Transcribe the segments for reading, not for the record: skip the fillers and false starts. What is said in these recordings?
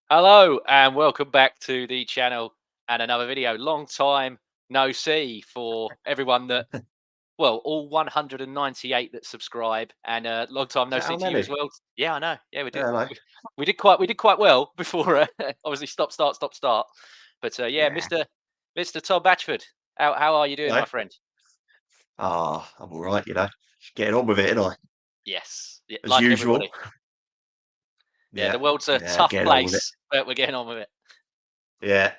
Hello and welcome back to the channel and another video. Long time no see for everyone that, well, all 198 that subscribe, and long time Is no that see how to you as many? well. Yeah, I know. Yeah, we Yeah, did. hello. We did quite well before. Obviously, stop, start, stop, start. But yeah, Yeah. Mister Tom Batchford, how are you doing, Hello. my friend? I'm all right, Just getting on with it, ain't I? Yes, yeah, As like usual. everybody. Yeah, Yeah, the world's a yeah, tough getting on with it. place, but we're getting on with it. Yeah,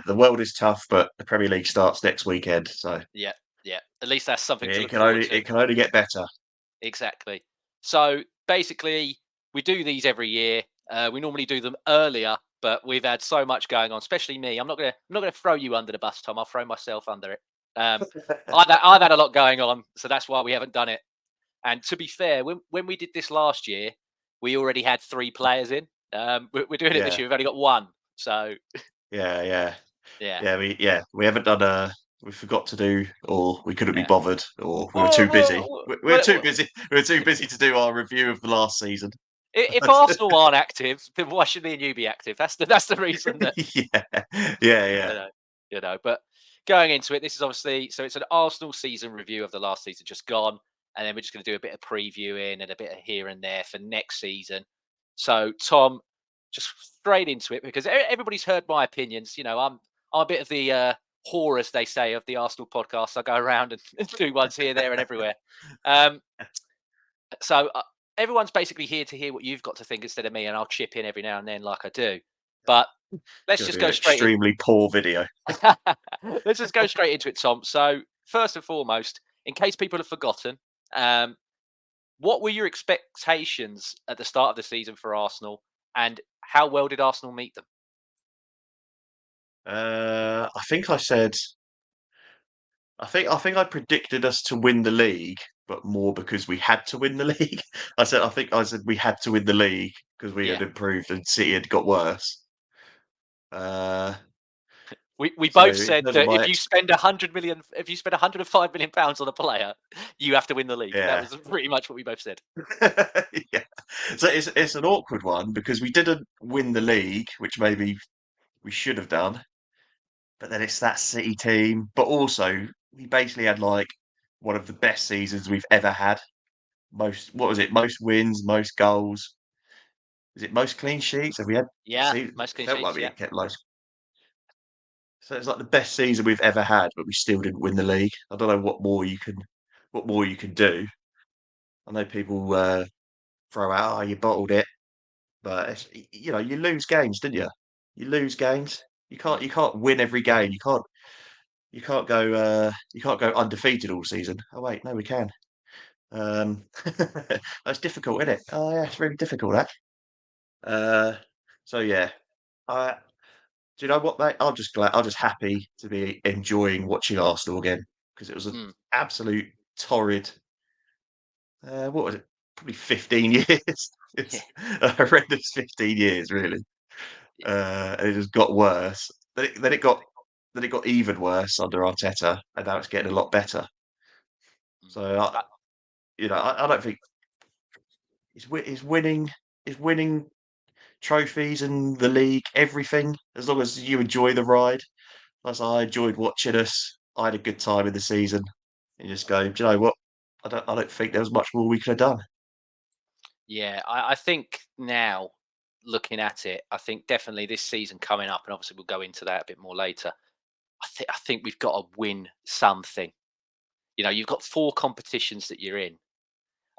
the world is tough, but the Premier League starts next weekend, so Yeah, yeah. At least that's something to it look can forward only to. it can only get better. Exactly. So basically, we do these every year. We normally do them earlier, but we've had so much going on. Especially me. I'm not gonna throw you under the bus, Tom. I'll throw myself under it. Um, I've had a lot going on, so that's why we haven't done it. And to be fair, when we did this last year, we already had three players in. We're doing it this Yeah, year. We've only got one. So yeah, yeah, yeah, we haven't done we forgot to do, or we couldn't be yeah. bothered, or we were Well, too busy. well, We were well, too well, busy. We were too busy to do our review of the last season. if Arsenal aren't active, then why should me and you be active? That's the reason that Yeah, yeah, you yeah. know, but going into it, this is obviously so it's an Arsenal season review of the last season just gone, and then we're just going to do a bit of previewing and a bit of here and there for next season. So, Tom, just straight into it because everybody's heard my opinions. I'm a bit of the whore, as they say, of the Arsenal podcast. I go around and do ones here, there, and everywhere. Um, so everyone's basically here to hear what you've got to think instead of me, and I'll chip in every now and then, like I do. But It's let's going to just be an go straight in. extremely poor video. Let's just go straight into it, Tom. So, first and foremost, in case people have forgotten, um, what were your expectations at the start of the season for Arsenal, and how well did Arsenal meet them? I think I said, I think I predicted us to win the league, but more because we had to win the league. I said we had to win the league because we Yeah, had improved and City had got worse. Uh, we so both in said terms of that my if you spend 100 million, if you spend 105 million pounds on a player, you have to win the league. That yeah, was pretty much what we both said. yeah. So it's an awkward one because we didn't win the league, which maybe we should have done. But then it's that City team. But also, we basically had like one of the best seasons we've ever had. What was it? Most wins, most goals. Is it most clean sheets? Have we had? Yeah, most clean Felt like sheets. we Yeah. had kept most. So it's like the best season we've ever had, but we still didn't win the league. I don't know what more you can do. I know people throw out, "Oh, you bottled it," but you lose games, didn't you? You lose games. Mm. You can't win every game. You can't go undefeated all season. Oh wait, no, we can. That's difficult, isn't it? Oh yeah, it's really difficult that. Uh, so yeah, I do you know what, mate? I'm just happy to be enjoying watching Arsenal again because it was an Mm. absolute torrid. What was it? Probably 15 years. Yeah. It's a horrendous 15 years, really. Yeah. And it just got worse. Then it got even worse under Arteta, and now it's getting a lot better. Mm. So Uh, I don't think is winning trophies and the league everything as long as you enjoy the ride. As I enjoyed watching us, I had a good time in the season. And you just go, do you know what? I don't think there was much more we could have done. Yeah, I think now looking at it, I think definitely this season coming up, and obviously we'll go into that a bit more later. I think we've got to win something. You've got four competitions that you're in.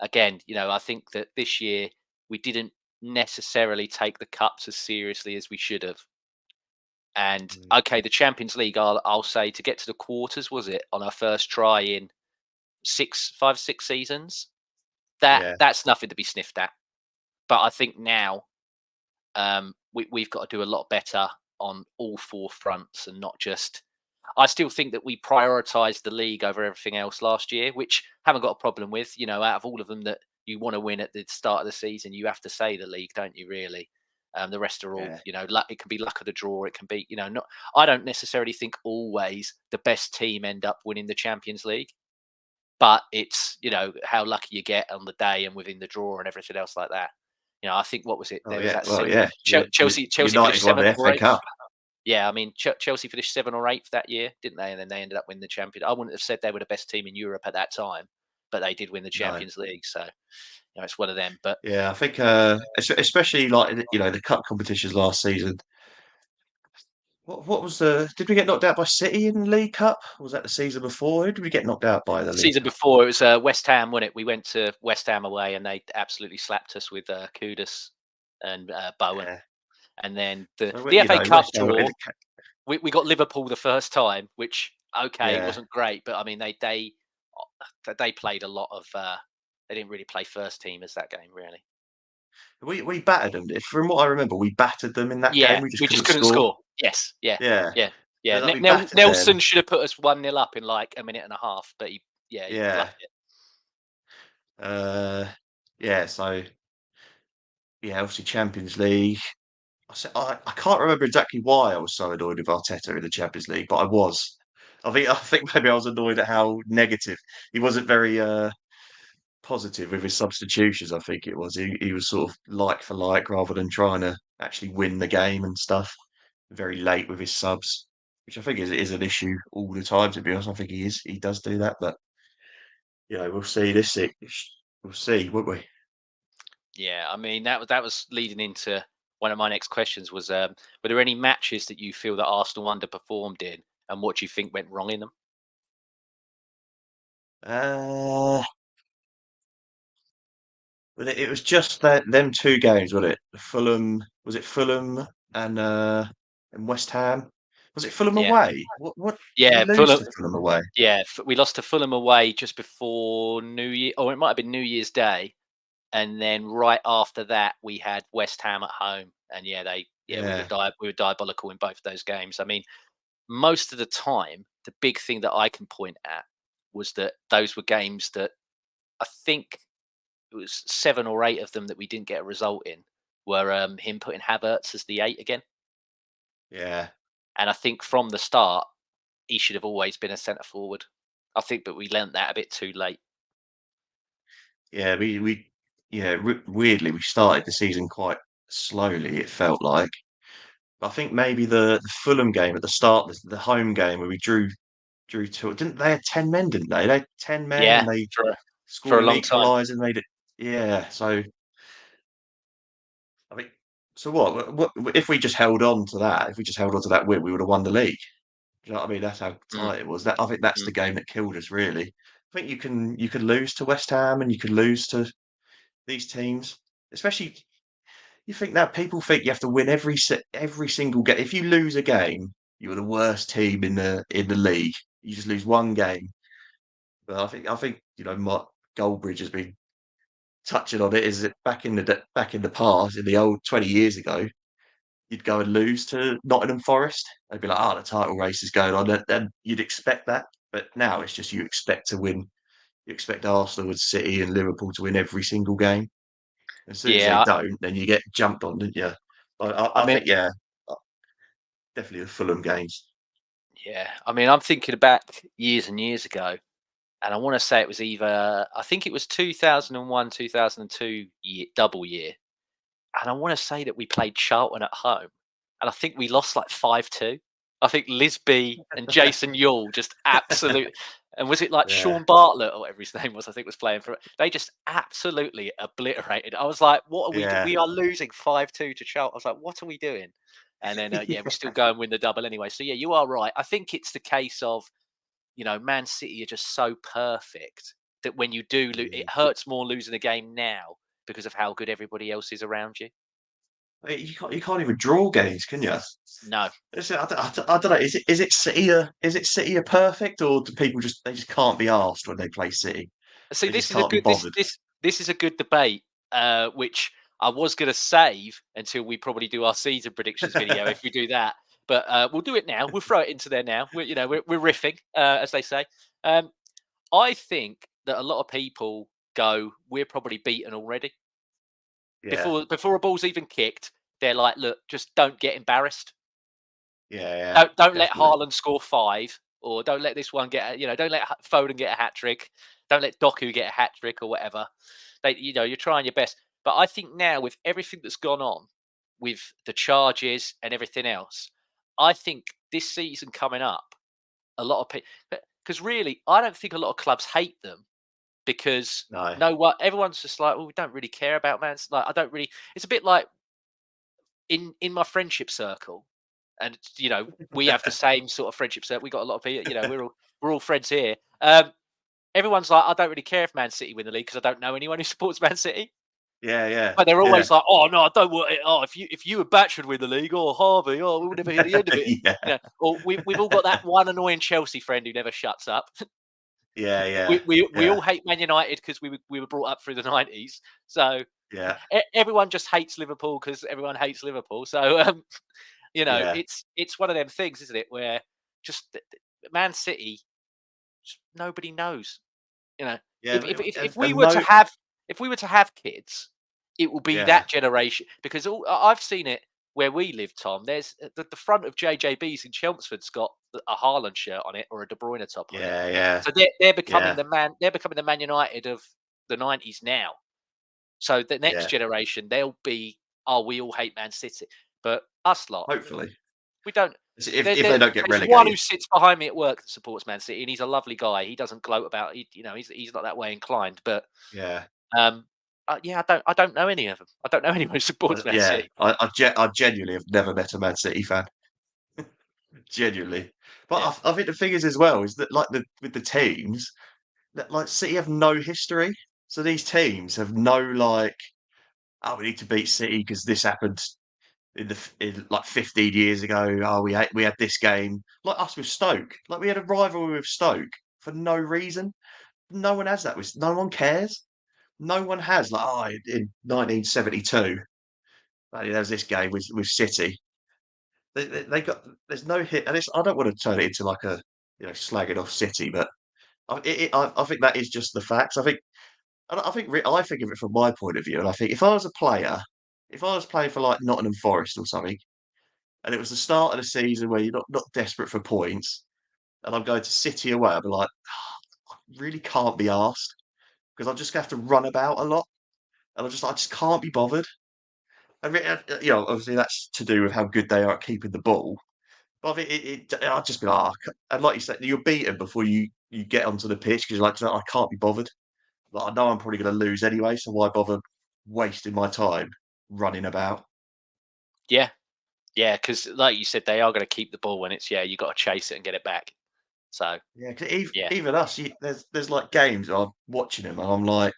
Again, I think that this year we didn't necessarily take the cups as seriously as we should have. And Mm. okay, the Champions League, I'll say to get to the quarters, was it on our first try in 6 seasons? Yeah, That's nothing to be sniffed at. But I think now we've got to do a lot better on all four fronts and not just. I still think that we prioritised the league over everything else last year, which haven't got a problem with. Out of all of them that you want to win at the start of the season, you have to say the league, don't you? Really, the rest are all, yeah, luck. It can be luck of the draw. It can be, not. I don't necessarily think always the best team end up winning the Champions League, but it's how lucky you get on the day and within the draw and everything else like that. I think what was it? Oh There was yeah, that well yeah. Chelsea United finished won the seventh or FA eighth. Cup. Yeah, I mean Chelsea finished 7th or 8th that year, didn't they? And then they ended up winning the champion. I wouldn't have said they were the best team in Europe at that time, but they did win the No. Champions League. So it's one of them. But Yeah, I think especially like the cup competitions last season. What was the? Did we get knocked out by City in the League Cup? Or was that the season before? Who did we get knocked out by the League season Cup? before it was West Ham, wasn't it? We went to West Ham away and they absolutely slapped us with Kudus and Bowen. Yeah. And then the So the FA Cup West Ham. draw, we got Liverpool the first time, which it Yeah, wasn't great, but I mean they played a lot of. They didn't really play first team as that game, really. we battered them. From what I remember, we battered them in that game. Yeah, We just we just couldn't couldn't score. score. Yes, yeah, Yeah, yeah, yeah. but like, we battered them. Nelson should have put us 1-0 up in like a minute and a half, but he Yeah, fluffed it. uh, yeah. So yeah, obviously Champions League. I can't remember exactly why I was so annoyed with Arteta in the Champions League, but I was. I think maybe I was annoyed at how negative he wasn't very positive with his substitutions. I think it was he was sort of like for like rather than trying to actually win the game and stuff. Very late with his subs, which I think is an issue all the time. To be honest, I think he does do that, but we'll see we'll see, won't we? Yeah, I mean that was leading into one of my next questions was were there any matches that you feel that Arsenal underperformed in, and what do you think went wrong in them? Uh, but it was just that them two games, wasn't it? Fulham was it Fulham and West Ham? Was it Fulham Yeah, away? What did we yeah, lose Fulham. to Fulham away? Yeah, we lost to Fulham away just before New Year, or it might have been New Year's Day, and then right after that we had West Ham at home, and we were Yeah, we were diabolical in both of those games. I mean, most of the time, the big thing that I can point at was that those were games that I think it was 7 or 8 of them that we didn't get a result in were him putting Havertz as the 8 again. yeah. And I think from the start, he should have always been a centre forward. I think, but we learnt that a bit too late. Yeah, weirdly we started the season quite slowly. It felt like. I think maybe the Fulham game at the start, the home game where we drew to didn't they had 10 men, didn't they? They had 10 men Yeah, and they for scored a an long time. equaliser and made it. Yeah, so I think so. What if we just held on to that? If we just held on to that win, we would have won the league. Do you know what I mean? That's how Mm, tight it was. I think that's mm. the game that killed us. Really, I think you can lose to West Ham and you could lose to these teams, especially. You think that people think you have to win every single game. If you lose a game, you're the worst team in the league. You just lose one game. But I think Mark Goldbridge has been touching on it. Is it back in the past, in the old 20 years ago, you'd go and lose to Nottingham Forest. They'd be like, "Oh, the title race is going on," and you'd expect that. But now it's just you expect to win. You expect Arsenal and City and Liverpool to win every single game. As soon as they Yeah, don't, then you get jumped on, don't you? I I mean, think, yeah, uh, definitely the Fulham games. yeah, I mean, I'm thinking back years and years ago, and I want to say it was either I think it was 2001, 2002 double year, and I want to say that we played Charlton at home, and I think we lost like 5-2. I think Lisby and Jason Yule just absolute, and was it like Yeah, Sean Bartlett or whatever his name was? I think was playing for it. They just absolutely obliterated. I was like, "What are we? yeah, We are losing 5-2 to Charlton." I was like, "What are we doing?" And then we still go and win the double anyway. So yeah, you are right. I think it's the case of Man City are just so perfect that when you do lose, yeah. it hurts more losing a game now because of how good everybody else is around you. You can't even draw games, can you? No. I don't know. Is it City are perfect, or do people just can't be asked when they play City? See, They just this is a can't be good bothered. this is a good debate, which I was going to save until we probably do our season predictions video if we do that. But we'll do it now. We'll throw it into there now. We're riffing, as they say. Um, I think that a lot of people go, we're probably beaten already Yeah, before a ball's even kicked. They're like, look, just don't get embarrassed. yeah, yeah, Don't let definitely. Haaland score 5, or don't let this one get don't let Foden get a hat trick. Don't let Doku get a hat trick or whatever. You're trying your best. But I think now with everything that's gone on with the charges and everything else, I think this season coming up, a lot of people, because really, I don't think a lot of clubs hate them because No. no what everyone's just like, well, we don't really care about Man. Like, I don't really. It's a bit like in my friendship circle, and we have the same sort of friendship circle. We got a lot of people. We're all friends here. Everyone's like, I don't really care if Man City win the league because I don't know anyone who supports Man City. Yeah, yeah, But they're yeah, always like, "Oh no, I don't want it. Oh, if you and Batchford win the league, or Harvey, oh, we'll never hear the end of it." yeah, Or we've all got that one annoying Chelsea friend who never shuts up. yeah, we yeah, we we yeah, all hate Man United because we were brought up through the 90s. So yeah, everyone just hates Liverpool because everyone hates Liverpool. So yeah, it's one of them things, isn't it? Where just Man City, nobody knows. You know, yeah, if we and were to no, have kids, it will be yeah, that generation because I've seen it where we live, Tom. There's the front of JJB's in Chelmsford's got a Haaland shirt on it or a De Bruyne top on it. yeah, yeah, So they're becoming yeah, the Man United of the 90s now. So the next yeah. generation, they'll be, oh, we all hate Man City, but us lot, Hopefully, we don't. if they don't get There's one who relegated, sits behind me at work that supports Man City, and he's a lovely guy. He doesn't gloat about, he's not that way inclined. But yeah, um, yeah, I don't know any of them. I don't know anyone who supports Man yeah. City. I genuinely have never met a Man City fan, genuinely. But Yeah, I think the thing is as well is that like with the teams that like City have no history, so these teams have no like, oh, we need to beat City because this happened in like 15 years ago. Oh, we had this game like us with Stoke. Like we had a rivalry with Stoke for no reason. No one has that. No one cares. No one has like, oh, in 1972, there was this game with City. They got there's no hit, and I don't want to turn it into like a slagging off City, but I think that is just the facts. I think of it from my point of view, and I think if I was a player, if I was playing for like Nottingham Forest or something, and it was the start of the season where you're not desperate for points, and I'm going to City away, I'd be like, I really can't be asked because I'm just going to have to run about a lot, and I just can't be bothered. Obviously that's to do with how good they are at keeping the ball. But I think I'd just be like, and like you said, you're beaten before you get onto the pitch because you're like, I can't be bothered. Like, I know I'm probably going to lose anyway, so why bother wasting my time running about? yeah, yeah. Because like you said, they are going to keep the ball when it's you got to chase it and get it back. So Yeah, 'cause yeah, even us, there's like games I'm watching them, and I'm like,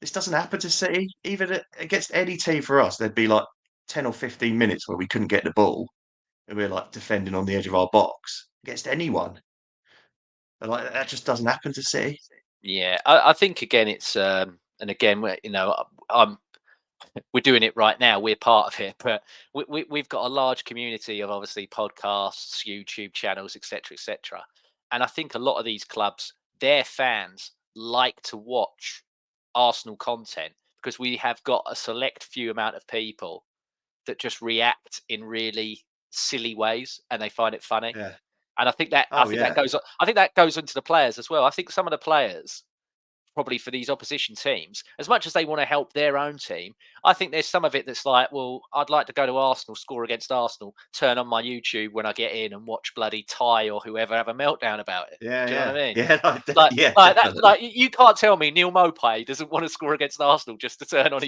this doesn't happen to City. Even against any team for us, there'd be like 10 or 15 minutes where we couldn't get the ball, and we're like defending on the edge of our box against anyone. And like that just doesn't happen to City. yeah. I think again, it's and again, I'm we're doing it right now. We're part of it, but we've got a large community of obviously podcasts, YouTube channels, etc., etc. And I think a lot of these clubs, their fans like to watch Arsenal content because we have got a select few amount of people that just react in really silly ways and they find it funny. Yeah. And I Oh think that yeah. goes I think that goes into the players as well. I think some of the players probably for these opposition teams, as much as they want to help their own team, I think there's some of it that's like, well, I'd like to go to Arsenal, score against Arsenal, turn on my YouTube when I get in and watch bloody Ty or whoever have a meltdown about it. Yeah, Do you know what yeah. I mean? Yeah, no, Like, yeah, like that, definitely. like you can't tell me Neil Maupay doesn't want to score against Arsenal just to turn on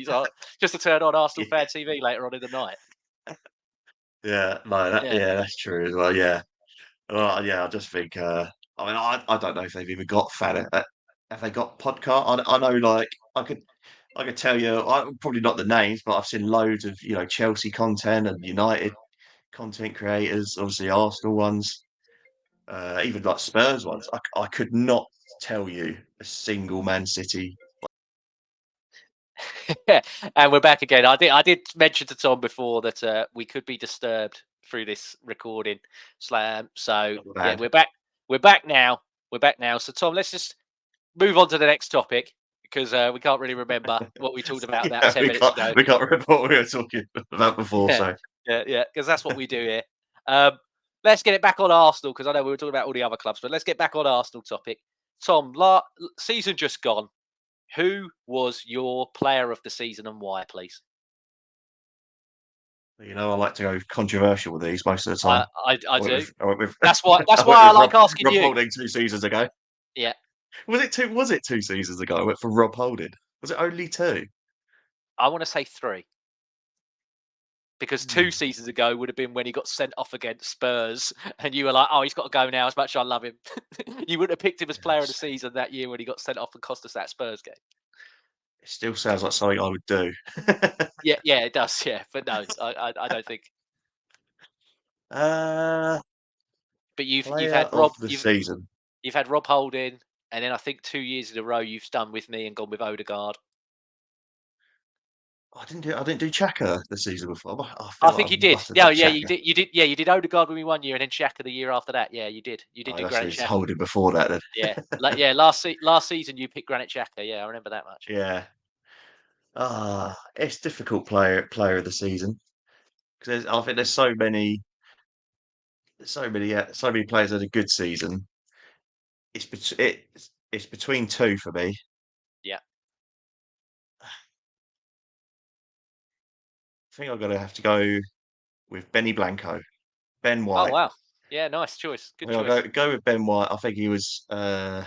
just to turn on Arsenal Yeah. fan TV later on in the night. Yeah, no, Yeah, yeah, that's true as well. Yeah. yeah. Well, yeah, I just think, I mean, I don't know if they've even got fan. Have they got podcast? I know, like, I could tell you, probably not the names, but I've seen loads of, Chelsea content and United content creators, obviously Arsenal ones, even like Spurs ones. I could not tell you a single Man City. And we're back again. I did mention to Tom before that we could be disturbed through this recording slam. So Not yeah, bad. we're back. We're back now. We're back now. So Tom, let's just move on to the next topic because we can't really remember what we talked about Yeah, 10 minutes ago. we can't remember what we were talking about before. Yeah, So yeah. Because that's what we do here. Um, let's get it back on Arsenal because I know we were talking about all the other clubs, but let's get back on Arsenal topic. Tom, season just gone. Who was your player of the season and why, please? I like to go controversial with these most of the time. I do. I went with, That's why. I That's went why I with like asking Rob you. Holding 2 seasons ago. Yeah, Was it 2 seasons ago? I went for Rob Holding. Was it only two? I want to say three because Hmm. 2 seasons ago would have been when he got sent off against Spurs, and you were like, "Oh, he's got to go now." As much as I love him, you wouldn't have picked him as player of the Yes. season that year when he got sent off and cost us that Spurs game. It still sounds like something I would do. Yeah, yeah, it does. Yeah, but no, I don't think. uh, But you've Player had of Rob, the season. you've had Rob Holding, and then I think 2 years in a row you've done with me and gone with Odegaard. I didn't do Chaka the season before. I I feel like think you I've did. muttered Yeah, up yeah, you Chaka. did. You did. Yeah, you did Odegaard with me one year, and then Xhaka the year after that. Yeah, you did. You did Oh, do that's Granit who's Xhaka. Holding before that then. Yeah, like yeah, last season you picked Granit Xhaka. Yeah, I remember that much. Yeah. It's difficult player of the season because I think there's so many players that had a good season. It's between two for me. Yeah. I think I'm gonna have to go with Benny Blanco, Ben Oh White. wow. Yeah, nice choice. I Good think I'll choice. go with Ben White. I think he was. I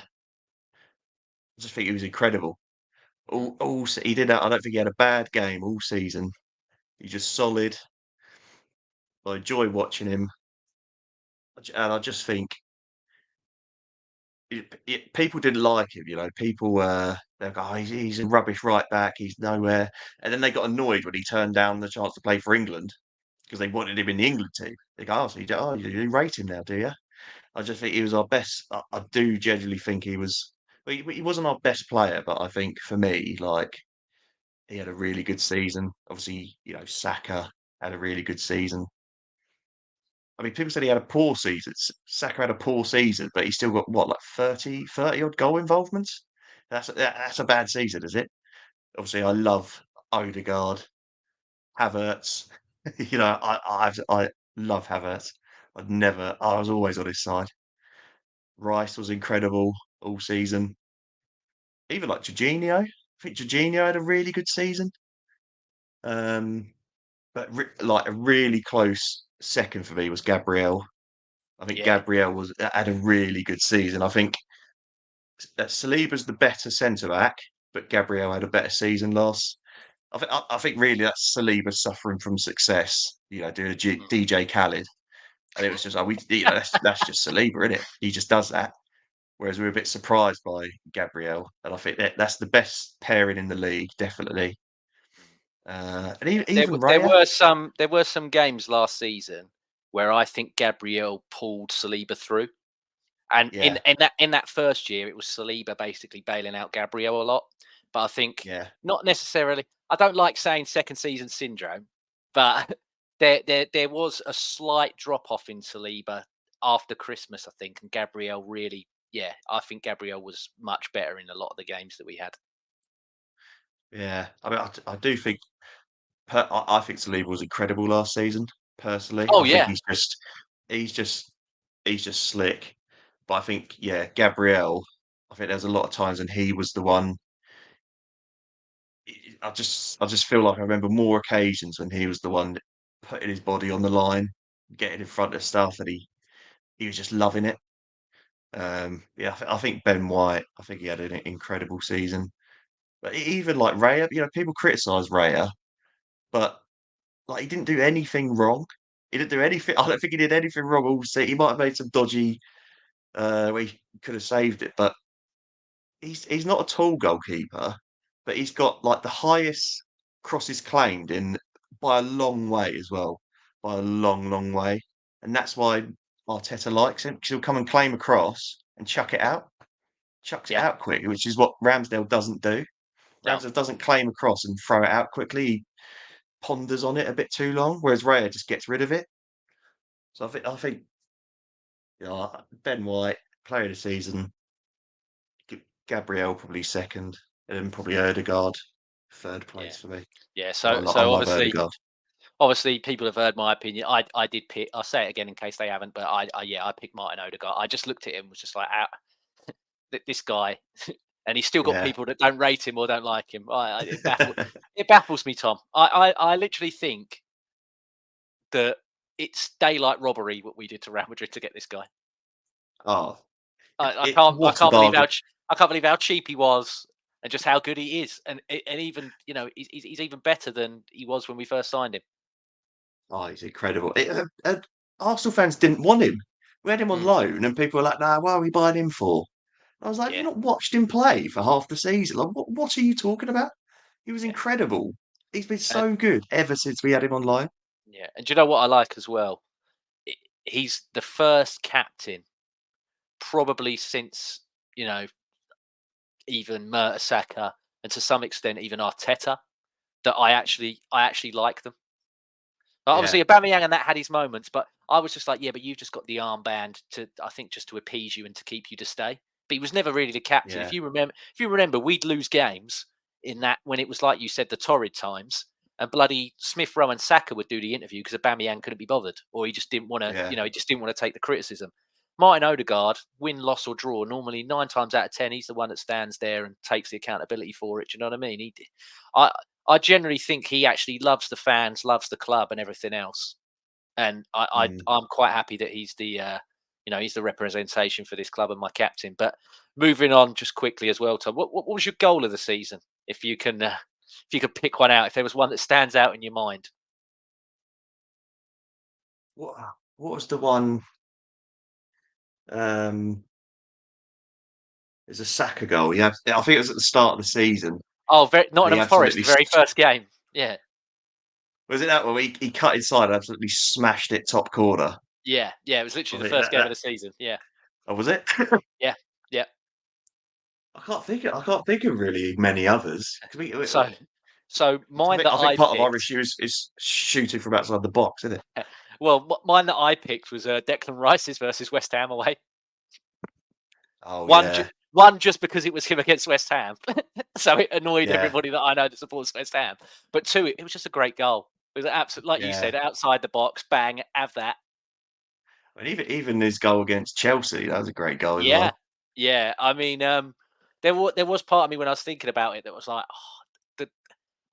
just think he was incredible. Mm. He did that. I don't think he had a bad game all season. He's just solid. I enjoy watching him, and I just think people didn't like him. People they're like, oh, he's a rubbish right back. He's nowhere. And then they got annoyed when he turned down the chance to play for England because they wanted him in the England team. They go, you rate him now, do you? I just think he was our best. I do genuinely think he was. But he wasn't our best player, but I think for me, like he had a really good season. Obviously, Saka had a really good season. I mean, people said he had a poor season. Saka had a poor season, but he still got what, like 30 odd goal involvements? That's a bad season, is it? Obviously, I love Odegaard, Havertz. I love Havertz. I was always on his side. Rice was incredible all season. Even like Jorginho. I think Jorginho had a really good season. Um, but like a really close second for me was Gabriel. I think Yeah. Gabriel had a really good season. I think Saliba's the better centre back, but Gabriel had a better season last. I think really that's Saliba suffering from success. Doing a Mm. DJ Khaled, and it was just that's just Saliba, isn't it? He just does that. Whereas we were a bit surprised by Gabriel, and I think that's the best pairing in the league, definitely. And even Raya, There were some games last season where I think Gabriel pulled Saliba through. And yeah, in that first year, it was Saliba basically bailing out Gabriel a lot. But I think yeah, not necessarily. I don't like saying second season syndrome, but there was a slight drop off in Saliba after Christmas, I think, and Gabriel really, yeah, I think Gabriel was much better in a lot of the games that we had. yeah. I mean, I do think I think Saliba was incredible last season. Personally, Oh I think yeah, he's just he's just slick. But I think Gabriel. I think there's a lot of times when he was the one. I just feel like I remember more occasions when he was the one putting his body on the line, getting in front of stuff, and he was just loving it. Yeah, I think Ben White. I think he had an incredible season. But even like Raya, people criticise Raya, but like he didn't do anything wrong. He didn't do anything. I don't think he did anything wrong all season. He might have made some dodgy where he could have saved it, but he's not a tall goalkeeper, but he's got like the highest crosses claimed in by a long way as well, by a long, long way, and that's why Arteta likes him because he'll come and claim a cross and chucks it yeah, out quick, which is what Ramsdale doesn't do. no, Ramsdale doesn't claim a cross and throw it out quickly. He ponders on it a bit too long, whereas Raya just gets rid of it. So I think Ben White, player of the season, Gabriel probably second, and then probably Erdegaard third yeah, place for me. yeah. I So love Erdegaard. obviously people have heard my opinion. I did pick. I'll say it again in case they haven't, but I yeah, I picked Martin Odegaard. I just looked at him, was just like, this guy. and he's still got Yeah. people that don't rate him or don't like him. It baffles me, Tom. I literally think that it's daylight robbery what we did to Real Madrid to get this guy. Oh, I what a can't believe bargain. I can't believe how cheap he was and just how good he is, and even he's even better than he was when we first signed him. Oh, he's incredible. Arsenal fans didn't want him. We had him on Mm, loan, and people were like, "Nah, why are we buying him for?" I was like, "You've yeah, not watched him play for half the season. Like, what are you talking about? He was yeah, incredible. He's been and so good ever since we had him on loan." yeah, and do you know what I like as well? I He's the first captain probably since you know even Mertesacker and to some extent even Arteta that I actually like them. Yeah, Obviously, Aubameyang and that had his moments, but I was just like, yeah, but you've just got the armband to, I think, just to appease you and to keep you to stay. But he was never really the captain. yeah, If you remember, we'd lose games in that when it was like you said, the torrid times, and bloody Smith Rowe and Saka would do the interview because Aubameyang couldn't be bothered, or he just didn't want to, yeah. he just didn't want to take the criticism. Martin Odegaard, win, loss, or draw, normally 9 times out of 10, he's the one that stands there and takes the accountability for it. Do you know what I mean? I, I generally think he actually loves the fans, loves the club, and everything else. And Mm. I'm quite happy that he's the he's the representation for this club and my captain. But moving on just quickly as well, Tom. What was your goal of the season? If you could pick one out, if there was one that stands out in your mind. What what was the one? Um, it's a Saka goal. Yeah, I think it was at the start of the season. Oh, And he Nottingham Forest, absolutely the very first game. Yeah, was it that one? He cut inside and absolutely smashed it top corner. yeah, yeah. It was I literally the think first game of the season. Yeah, oh, was it? yeah, yeah. I can't think of really many others. So, so mine that I think I part of our picked. issue is shooting from outside the box, isn't it? Well, mine that I picked was Declan Rice's versus West Ham away. Oh One, yeah, one just because it was him against West Ham, so it annoyed yeah, everybody that I know that supports West Ham. But two, it was just a great goal. It was absolute, like you yeah. said, outside the box, bang, have that. And even his goal against Chelsea, that was a great goal as Yeah, well. yeah. I mean, there was part of me when I was thinking about it that was like, oh, the,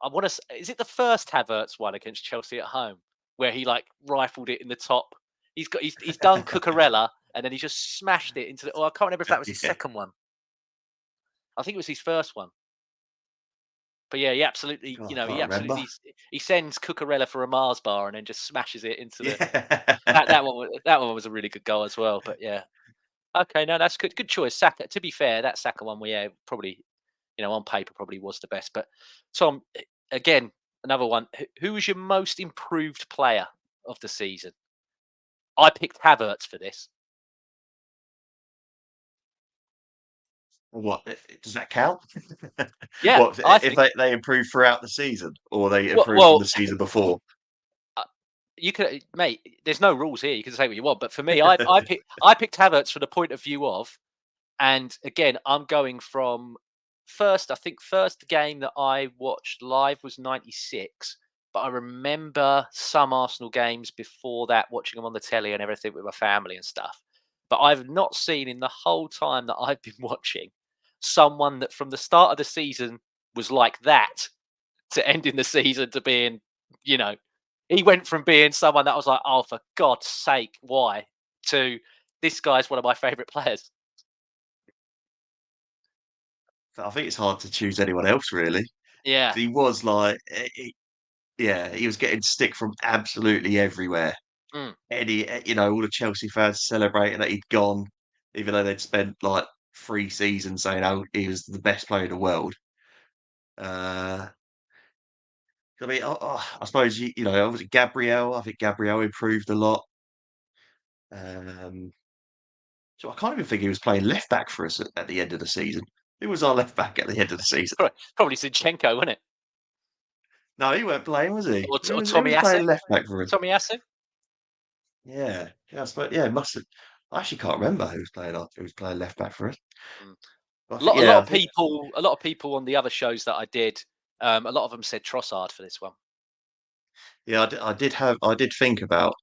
I want to. Is it the first Havertz one against Chelsea at home where he like rifled it in the top? He's done Cucurella and then he just smashed it into the. Oh, I can't remember if that was his Yeah. second one. I think it was his first one. But yeah, he absolutely, God, I can't remember. he sends Cucurella for a Mars bar and then just smashes it into the Yeah. that one was a really good goal as well. But yeah, okay, no, that's good. Good choice, Saka. To be fair, that Saka one, yeah, probably on paper probably was the best. But Tom, again, another one. Who was your most improved player of the season? I picked Havertz for this. What does that count? Yeah, What I if think. they improve throughout the season, or they Well, improve from well the season before? uh, you could, mate. There's no rules here. You can say what you want. But for me, I picked Havertz from the point of view of. And again, I'm going from first, I think first game that I watched live was 96. But I remember some Arsenal games before that, watching them on the telly and everything with my family and stuff. But I've not seen in the whole time that I've been watching someone that from the start of the season was like that to ending the season to being, you know, he went from being someone that was like, oh, for God's sake, why? To this guy's one of my favourite players. I think it's hard to choose anyone else really. Yeah. He was like, yeah, he was getting stick from absolutely everywhere. Mm. All the Chelsea fans celebrating that he'd gone, even though they'd spent like 3 seasons saying how he was the best player in the world. Uh, I mean, I suppose was it Gabriel? I think Gabriel improved a lot. Um, so I can't even think he was playing left back for us at the end of the season. Who was our left back at the end of the season? Probably Zinchenko, wasn't it? No, he weren't playing, was he? Or Who Tommy was Asu? playing left back for us? Tommy Asu? Yeah, yeah, yeah, it must have. I actually can't remember who was playing left back for us. Mm. But I think, A lot yeah, I of think, people, on the other shows that I did, a lot of them said Trossard for this one. yeah, I did think about,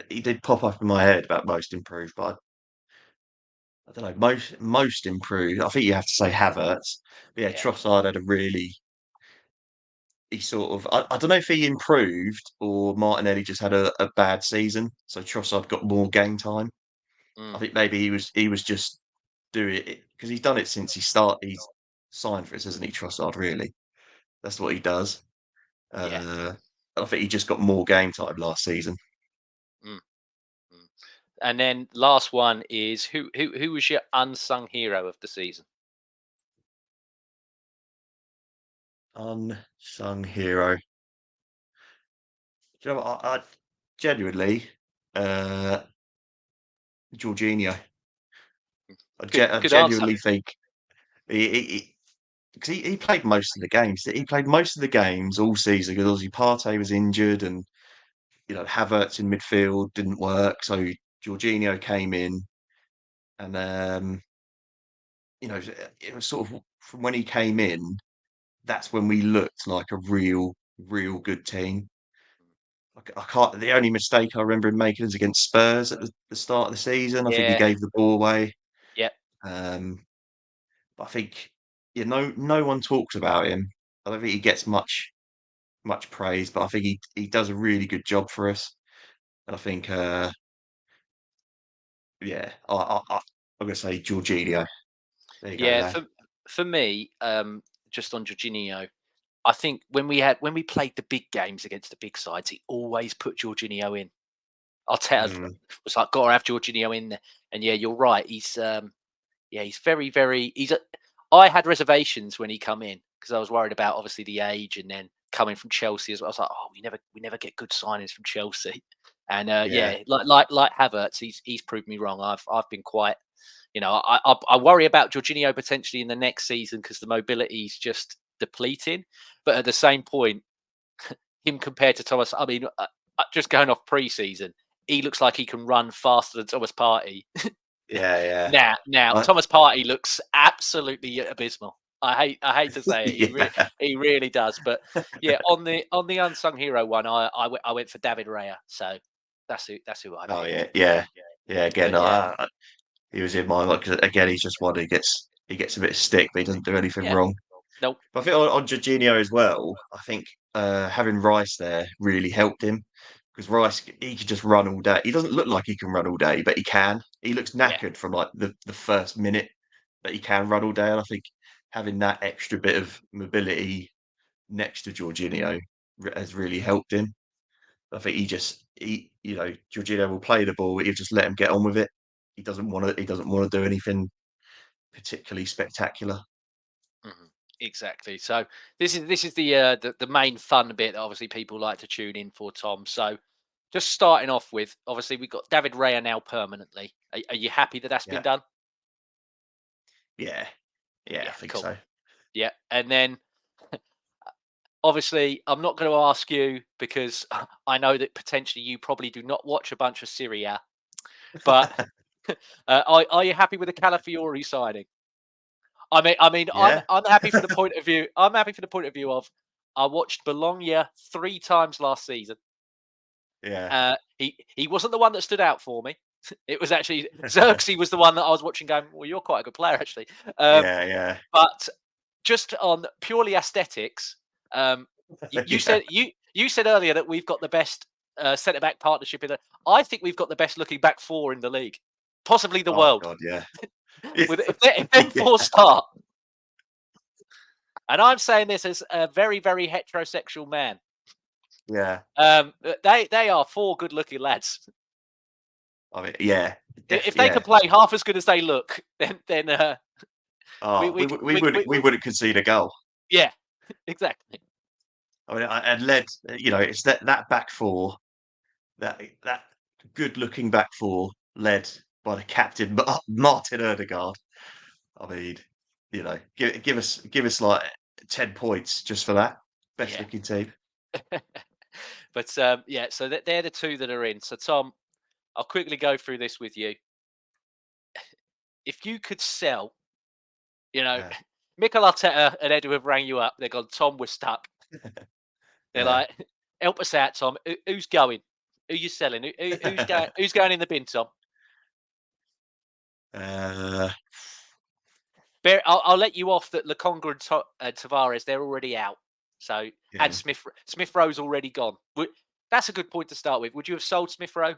he did pop up in my head about most improved, but I don't know, most improved. I think you have to say Havertz. But yeah, Yeah. Trossard had a really he sort of I don't know if he improved or Martinelli just had a bad season. So Trossard got more game time. I Mm, think maybe he was just doing it because he's done it since he's signed for us, hasn't he, Trossard, really? That's what he does. yeah. Uh I think he just got more game time last season. Mm, mm. And then last one is who was your unsung hero of the season? Unsung hero. Do you know what? I genuinely uh Jorginho. I Good answer. genuinely think he 'cause he played most of the games. He played most of the games all season because obviously Partey was injured and, Havertz in midfield didn't work, so Jorginho came in and, it was sort of from when he came in, that's when we looked like a real good team. I can't the only mistake I remember him making was against Spurs at the start of the season. I think he Yeah. gave the ball away. Yeah. Um, but I think, no one talks about him. I don't think he gets much praise, but I think he does a really good job for us. And I think, yeah, I'm gonna say Jorginho. There you go, Yeah. lad. For me, just on Jorginho, I think when we played the big games against the big sides, he always put Jorginho in. Arteta Mm, was like, "Gotta have Jorginho in there." And yeah, you're right. He's very, very. I had reservations when he come in because I was worried about obviously the age and then coming from Chelsea as well. I was like, "Oh, we never get good signings from Chelsea." And yeah, yeah, like Havertz, he's proved me wrong. I've been quite, I worry about Jorginho potentially in the next season because the mobility's just depleting. But at the same point, him compared to Thomas, I mean, just going off pre-season, he looks like he can run faster than Thomas Partey. yeah, yeah. Now, I Thomas Partey looks absolutely abysmal. I hate to say it, yeah. he really does. But yeah, on the unsung hero one, I went for David Raya. So that's who I Oh, picked. yeah, yeah. Yeah, again, But yeah, he was in my mind 'cause again, he's just one who gets a bit of stick, but he doesn't do anything yeah, wrong. nope, But I think on Jorginho as well, I think, having Rice there really helped him because Rice, he could just run all day. He doesn't look like he can run all day, but he can. He looks yeah, knackered from, like, the first minute that he can run all day, and I think having that extra bit of mobility next to Jorginho has really helped him. I think Jorginho will play the ball, he'll just let him get on with it. He doesn't wanna do anything particularly spectacular. mhm, exactly. So this is the main fun bit that obviously people like to tune in for, Tom. So just starting off with, obviously we've got David Raya now permanently. Are you happy that that's been Yeah. done? Yeah. Yeah, I Yeah, think cool. so. Yeah, and then obviously, I'm not going to ask you because I know that potentially you probably do not watch a bunch of Syria. But are you happy with the Calafiori signing? I mean, I'm Yeah, I'm happy for the point of view. I'm happy for the point of view of I watched Bologna 3 times last season. yeah, He wasn't the one that stood out for me. It was actually Xerxes was the one that I was watching, going, "Well, you're quite a good player, actually." Um, yeah, yeah, but just on purely aesthetics, um, you yeah. said you said earlier that we've got the best centre back partnership in the. I think we've got the best looking back four in the league, possibly the Oh world. god, yeah. With if them Yeah, four start, and I'm saying this as a very very heterosexual man. yeah. They are four good looking lads. I mean, yeah, If they can yeah. play half as good as they look, then we Oh, we we wouldn't concede a goal. yeah, exactly. I mean, and led, it's that back four, that good-looking back four led by the captain, Martin Ødegaard. I mean, give us like 10 points just for that. Best Yeah. looking team. But yeah, so they're the two that are in. So Tom, I'll quickly go through this with you. If you could sell, you know, Yeah, Mikel Arteta and Edu have rang you up. They're gone, Tom, we're stuck. They're yeah. like, help us out, Tom. Who's going? Who you selling? Who's going? Who's going in the bin, Tom? Uh, I'll let you off that Laconga and Tavares, they're already out. So, and yeah, Smith Rowe's already gone. That's a good point to start with. Would you have sold Smith Rowe?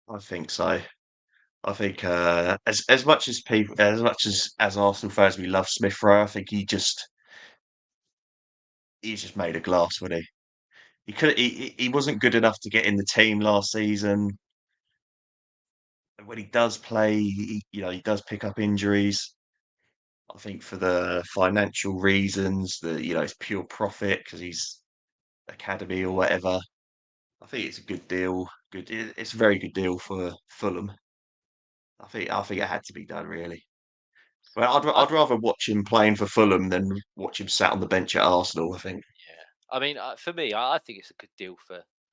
I think so. I think as much as people, as much as Arsenal fans, we love Smith Rowe. I think he's just made of glass, wasn't he? He wasn't good enough to get in the team last season. When he does play, he does pick up injuries. I think for the financial reasons, it's pure profit because he's academy or whatever. I think it's a good deal. It's a very good deal for Fulham. I think it had to be done really. Well, I, I'd rather watch him playing for Fulham than watch him sat on the bench at Arsenal. I think. yeah. I mean, for me, I think it's a good deal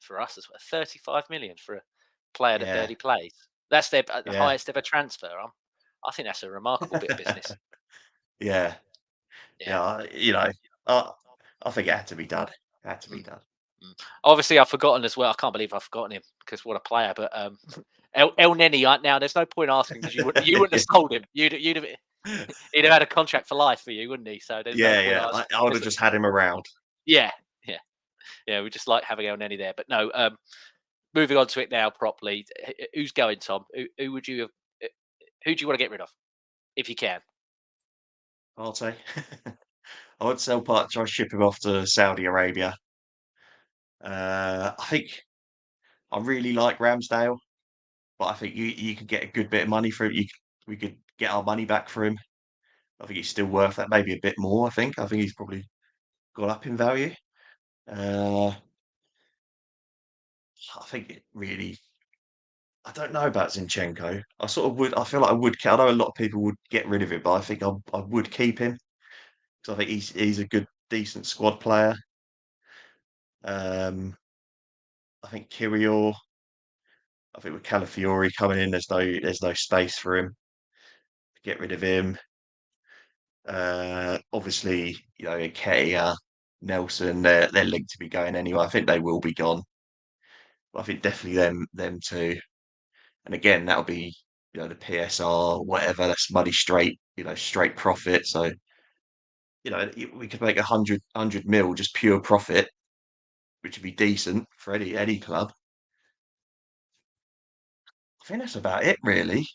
for us as well. 35 million for a player that Yeah, barely plays. That's their yeah, highest ever transfer. I think that's a remarkable bit of business. yeah, Yeah. yeah. I, I think it had to be done. It had to be Mm. done. Mm. Obviously, I've forgotten as well. I can't believe I've forgotten him because what a player. But El Neni, now there's no point asking because you wouldn't have sold him. You'd have he'd have had a contract for life for you, wouldn't he? So there's no Yeah, point yeah. asking. I would have just had him around. Yeah, yeah, yeah. We just like having El Neni there. But no, moving on to it now properly. Who's going, Tom? Who would you have? uh, Who do you want to get rid of if you can? I'll say. I would sell part, try ship him off to Saudi Arabia. I think I really like Ramsdale, but I think you could get a good bit of money for it. We could get our money back for him. I think he's still worth that, maybe a bit more. I think he's probably gone up in value. Uh, I think it really. I don't know about Zinchenko. I sort of would. I feel like I would. I know a lot of people would get rid of it, but I think I would keep him because I think he's a good, decent squad player. Um, I think Kirill. I think with Calafiori coming in, there's no space for him. Get rid of him. Obviously, Nketiah, Nelson, they're linked to be going anyway. I think they will be gone. But I think definitely them two. And again, that'll be the PSR, whatever. That's money straight, straight profit. So we could make 100 mil just pure profit, which would be decent for any club. I think that's about it, really.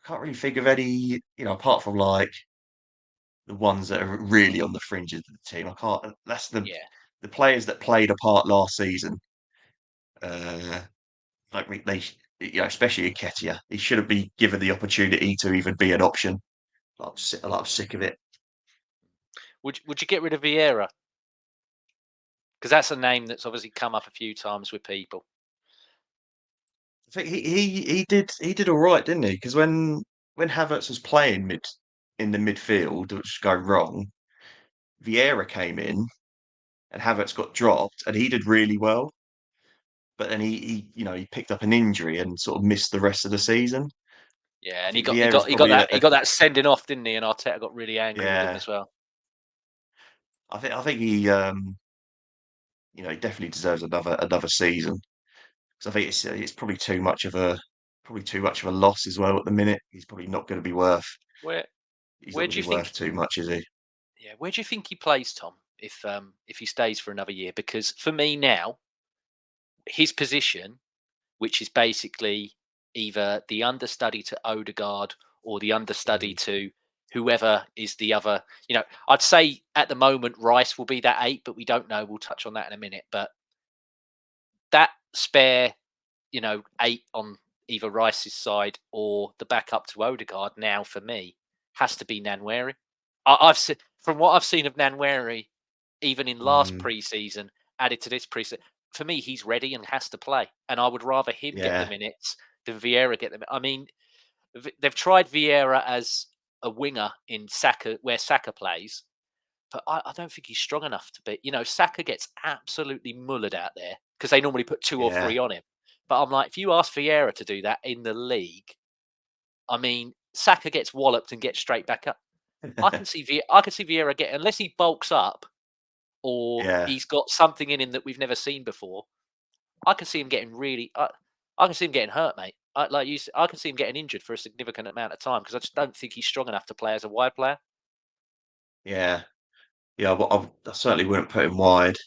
I can't really think of any, apart from like the ones that are really on the fringes of the team. I can't. That's Yeah. the players that played a part last season. Uh, like especially Nketiah, he shouldn't be given the opportunity to even be an option. I'm sick of it. Would you get rid of Vieira? Because that's a name that's obviously come up a few times with people. I think he did all right, didn't he? Because when Havertz was playing in the midfield, which was going wrong, Vieira came in and Havertz got dropped, and he did really well. But then he picked up an injury and sort of missed the rest of the season. Yeah, I and he think got he Vieira's got he got probably that he got that sending off, didn't he? And Arteta got really angry with him yeah. as well. I think he definitely deserves another season because I think it's probably too much of a loss as well at the minute. He's probably not going to be worth. Where He's not where going do to you be worth think? too much, is he? Yeah, where do you think he plays, Tom? If he stays for another year, because for me now, his position, which is basically either the understudy to Odegaard or the understudy Mm, to whoever is the other. I'd say at the moment Rice will be that 8, but we don't know. We'll touch on that in a minute. But that spare, 8 on either Rice's side or the backup to Odegaard now for me has to be Nanweri. I've seen from what I've seen of Nanweri, even in last mm, preseason, added to this preseason. For me, he's ready and has to play, and I would rather him get the yeah, minutes than Vieira get them. I mean, they've tried Vieira as a winger in Saka, where Saka plays, but I don't think he's strong enough to be. Saka gets absolutely mullered out there because they normally put 2 or yeah, 3 on him. But I'm like, if you ask Vieira to do that in the league, I mean, Saka gets walloped and gets straight back up. I can see Vieira get, unless he bulks up or yeah. he's got something in him that we've never seen before. I can see him getting really. I can see him getting hurt, mate. Like I can see him getting injured for a significant amount of time because I just don't think he's strong enough to play as a wide player. Yeah, yeah. I certainly wouldn't put him wide.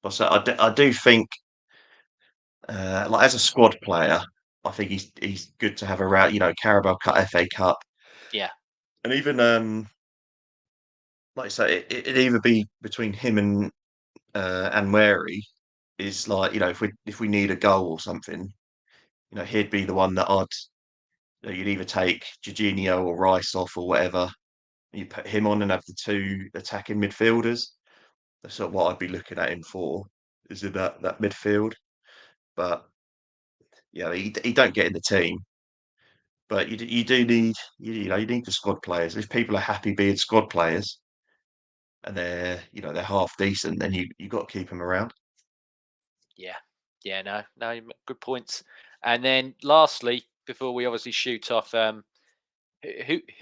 But I do think, like as a squad player, I think he's good to have around. Carabao Cup, FA Cup, Yeah, and even like I say, it'd either be between him and Wary is like if we need a goal or something, he'd be the one that you'd either take Jorginho or Rice off or whatever. You put him on and have the two attacking midfielders. That's sort of what I'd be looking at him for, is in that midfield. But yeah, he don't get in the team. But you do need you need the squad players. If people are happy being squad players and they're half decent, then you got to keep them around. yeah, yeah. No, no, good points. And then lastly, before we obviously shoot off, who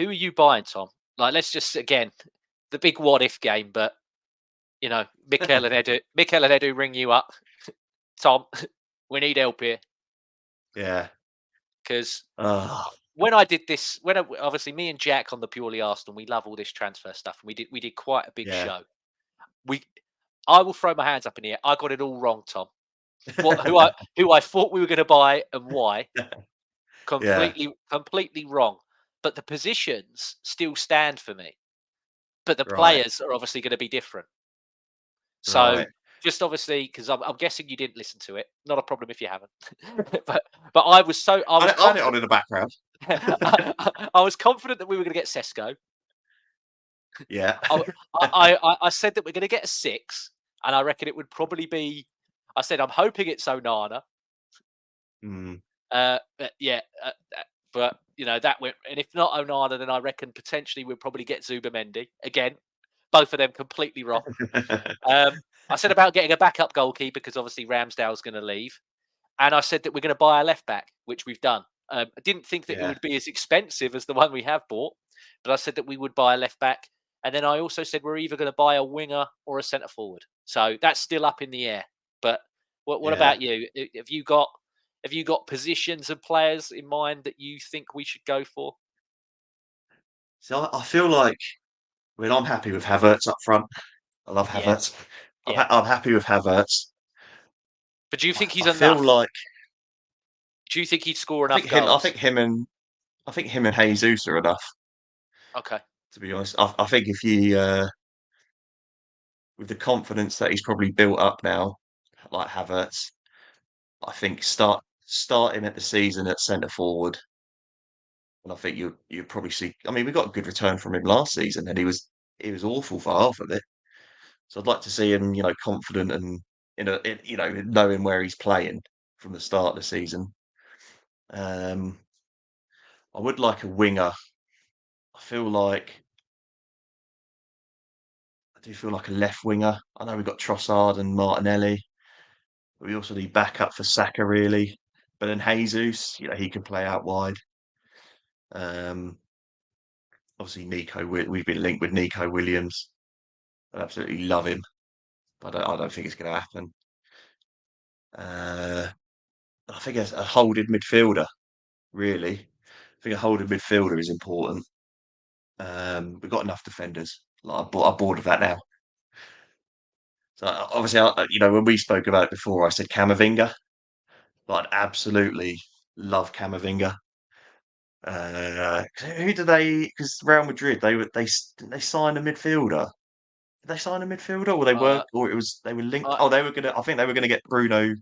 are you buying, Tom? Like, let's just again the big what if game, but Mikel and Edu ring you up, Tom. We need help here Yeah. because Oh, when I did this, obviously me and Jack on the Purely Arsenal, we love all this transfer stuff, and we did quite a big yeah. show. We, I will throw my hands up in the air. I got it all wrong, Tom. Who I thought we were going to buy and why, Yeah. completely wrong. But the positions still stand for me. But the Right. players are obviously going to be different. So Right. just obviously, because I'm guessing you didn't listen to it. Not a problem if you haven't. but I was I had it on confident. in the background. I was confident that we were going to get Sesko. Yeah. I, I said that we're going to get a 6, and I reckon it would probably be. I said I'm hoping it's Onana. Mm, But yeah, but that went, and if not Onana, then I reckon potentially we'll probably get Zubamendi again. Both of them completely wrong. Um, I said about getting a backup goalkeeper because obviously Ramsdale's going to leave, and I said that we're going to buy a left back, which we've done. I didn't think that it yeah. would be as expensive as the one we have bought, but I said that we would buy a left back, and then I also said we're either going to buy a winger or a centre forward. So that's still up in the air. But what Yeah. about you? Have you got positions and players in mind that you think we should go for? So I feel like I'm happy with Havertz up front. I love Yeah, Havertz. yeah. I'm happy with Havertz. But do you think he's I feel enough? like Do you think he'd score I think enough him. goals? I think him and Jesus are enough. Okay. To be honest, I think if you with the confidence that he's probably built up now, like Havertz, I think start him at the season at centre forward, and I think you probably see. I mean, we got a good return from him last season, and he was awful for half of it. So I'd like to see him, confident and knowing where he's playing from the start of the season. Um, I would like a winger. I feel like I do feel like a left winger. I know we've got Trossard and Martinelli, but we also need backup for Saka, really. But then Jesus, he can play out wide. Um, obviously we've been linked with Nico Williams. I absolutely love him, but I don't think it's going to happen. Uh, I think a holding midfielder, really. I think a holding midfielder is important. We've got enough defenders. Like, I'm bored of that now. So obviously, when we spoke about it before, I said Camavinga. But I'd absolutely love Camavinga. Who did they? Because Real Madrid, didn't they sign a midfielder? Did they sign a midfielder, or Uh, they were linked? I, Oh, they were gonna. I think they were gonna get Bruno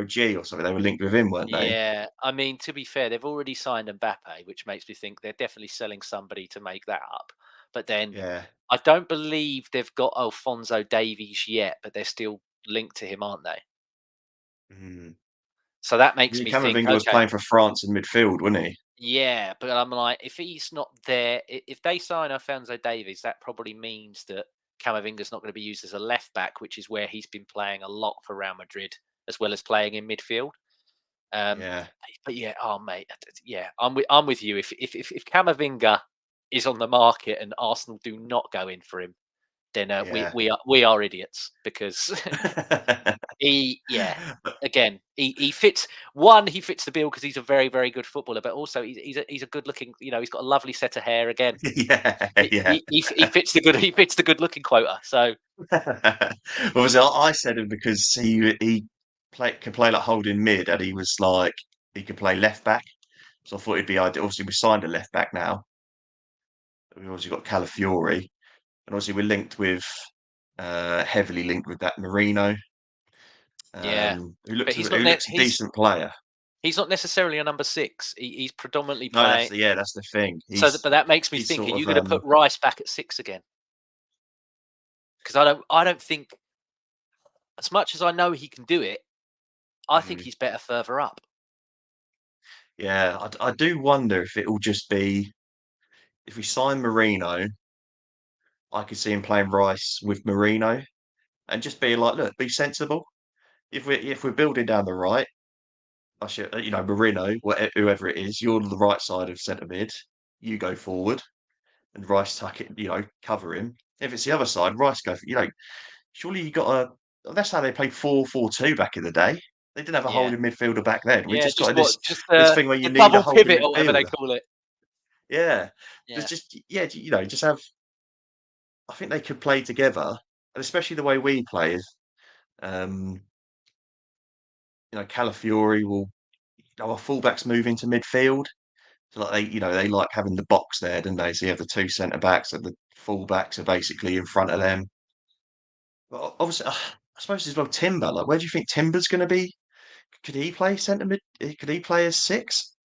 G or something. They were linked with him, weren't they? Yeah, I mean, to be fair, they've already signed Mbappe, which makes me think they're definitely selling somebody to make that up. But then Yeah. I don't believe they've got Alfonso Davies yet, but they're still linked to him, aren't they? Mm. So that makes Yeah, me think, Camavinga was okay, playing for France in midfield, wasn't he? yeah, but I'm like, if he's not there, if they sign Alfonso Davies, that probably means that Camavinga's not going to be used as a left back, which is where he's been playing a lot for Real Madrid, as well as playing in midfield. Um, Yeah. but yeah, oh mate, yeah, I'm with you. If Camavinga is on the market and Arsenal do not go in for him, then we Yeah. we are we are idiots because Yeah. Again, he fits one. He fits the bill because he's a very very good footballer, but also he's a good looking. He's got a lovely set of hair. Again, Yeah, he yeah. he, he he fits the good looking quota. So What was it? I said him because could play like holding mid, and he was like he could play left back. So I thought it'd be ideal. Obviously, we signed a left back now. We've obviously got Calafiori, and obviously we're linked with heavily linked with that Marino, yeah, but who looks a decent player. he's not necessarily a number six. He's predominantly No, playing. that's the thing. But that makes me He's think: Are sort you of going to put Rice back at six again? Because I don't think, as much as I know he can do it, I think mm, he's better further up. yeah. I do wonder if it will just be if we sign Marino, I could see him playing Rice with Marino and just be like, look, be sensible. If we're building down the right, I should Marino, whoever it is, you're on the right side of centre mid. You go forward and Rice tuck it, cover him. If it's the other side, Rice go. Surely you got a. That's how they played 4-4-2 back in the day. They didn't have a Yeah, holding midfielder back then. We yeah. just Just got what? Just this thing where you the need a double holding pivot or whatever they midfielder. call it. Yeah, there's Yeah, just just have. I think they could play together, and especially the way we play is, um, Calafiori will. Our fullbacks move into midfield. So like they like having the box there, don't they? So you have the two centre backs and the full backs are basically in front of them. But obviously, I suppose as well Timber. Like, where do you think Timber's going to be? Could he play centre mid? Could he play as six?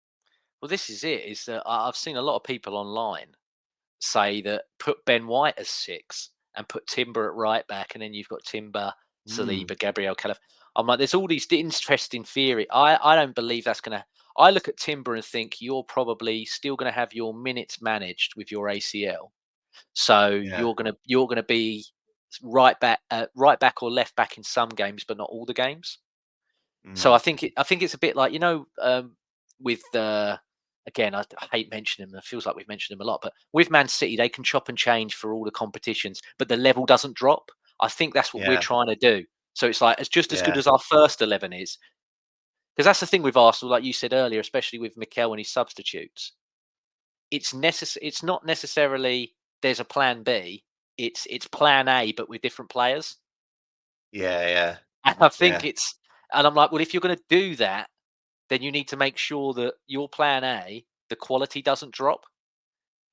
well, this is it. Is that I've seen a lot of people online say that put Ben White as six and put Timber at right back, and then you've got Timber, Mm, Saliba, Gabriel Calaf. I'm like, there's all these interesting theory. I don't believe that's gonna. I look at Timber and think you're probably still gonna have your minutes managed with your ACL, so yeah. you're gonna be right back or left back in some games, but not all the games. So Mm, I think it's a bit like with again I hate mentioning them. It feels like we've mentioned them a lot, but with Man City they can chop and change for all the competitions, but the level doesn't drop. I think that's what we're yeah. trying to do. So it's like it's just as good Yeah. as our first 11 is, because that's the thing with Arsenal, like you said earlier, especially with Mikel and his substitutes. It's not necessarily there's a plan B. It's plan A, but with different players. Yeah. Yeah. And I think Yeah. it's and I'm like, well, if you're going to do that, then you need to make sure that your plan A, the quality doesn't drop.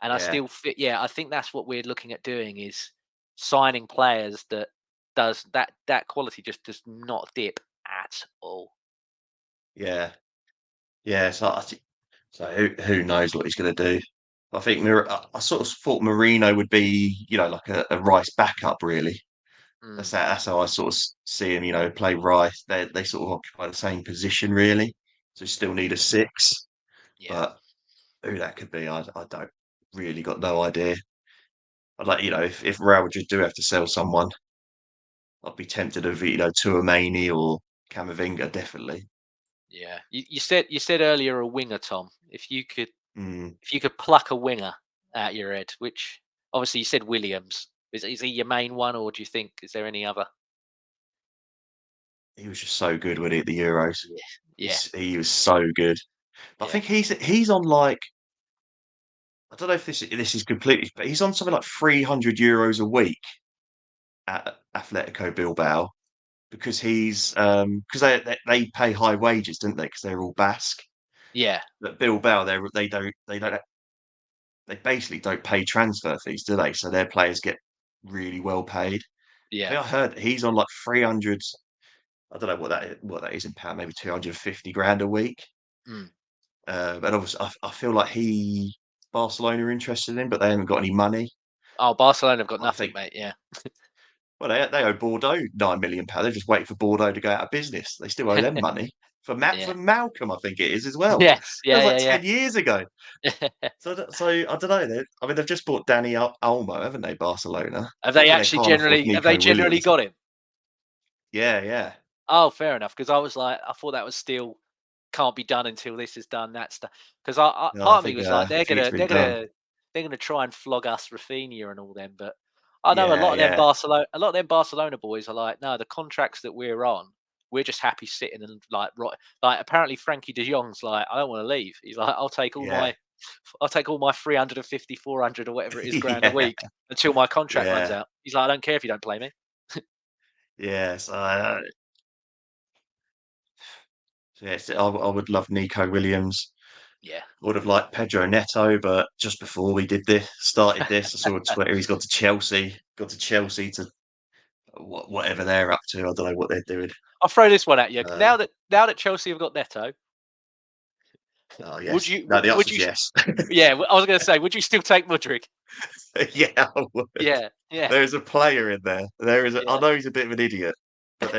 And I Yeah. still fit. Yeah, I think that's what we're looking at doing is signing players that does that quality just does not dip at all. Yeah. Yeah. So who knows what he's going to do? I think I sort of thought Marino would be, like a Rice backup, really. Mm, That's how I sort of see him, play Rice. They sort of occupy the same position, really. So you still need a six, yeah, but who that could be, I don't really got no idea. I'd like, if Real Madrid do have to sell someone, I'd be tempted of, Tuamani or Camavinga, definitely. yeah. You said earlier a winger, Tom. Mm, If you could pluck a winger out your head, which obviously you said Williams. Is he your main one, or do you think is there any other? he was just so good with it at the Euros. Yeah, yeah, He was so good. But I yeah, think he's on like I don't know if this is completely, but he's on something like €300 a week at Atletico Bilbao because because they pay high wages, don't they? Because they're all Basque. yeah, But Bilbao, they basically don't pay transfer fees, do they? So their players get really well paid. I yeah. think I heard that he's on like 300. I don't know what that is in pound, maybe 250 grand a week. Mm. But obviously, I feel like Barcelona are interested in, but they haven't got any money. Oh, Barcelona have got I nothing, think, mate. Yeah. well, they owe Bordeaux £9 million. They're just waiting for Bordeaux to go out of business. They still owe them money Yeah. For Malcolm, I think it is as well. Yes. That Yeah. was like Yeah. 10 years ago. Yeah. So I don't know. I mean, they've just bought Danny Olmo, haven't they, Barcelona? Have Not they that they actually can't afford generally? Have they Nico generally Williams. got him? Yeah, yeah, Oh, fair enough. Because I was like, I thought that was still can't be done until this is done. That's the because no, I part of me think was like, I think it's been done. they're gonna try and flog us Rafinha and all them, but I know Yeah, yeah, a lot of them Barcelona boys are like, no, the contracts that we're on. we're just happy sitting and like right. Like apparently Frankie De Jong's like, I don't want to leave. He's like, Yeah. I'll take all my 350, 400 or whatever it is grand a Yeah. week until my contract runs Yeah. out. He's like, I don't care if you don't play me. Yeah. Yes, I would love Nico Williams. Yeah. Would have liked Pedro Neto, but just before we started this, I saw on Twitter he's got to Chelsea. Got to Chelsea to whatever they're up to. I don't know what they're doing. I'll throw this one at you. Uh, Now that Chelsea have got Neto, oh would yes, you no, the would answer's you yes. yeah, I was going to say, would you still take Mudryk? Yeah, I would. Yeah, yeah, There is a player in there. There is. I yeah, know he's a bit of an idiot, but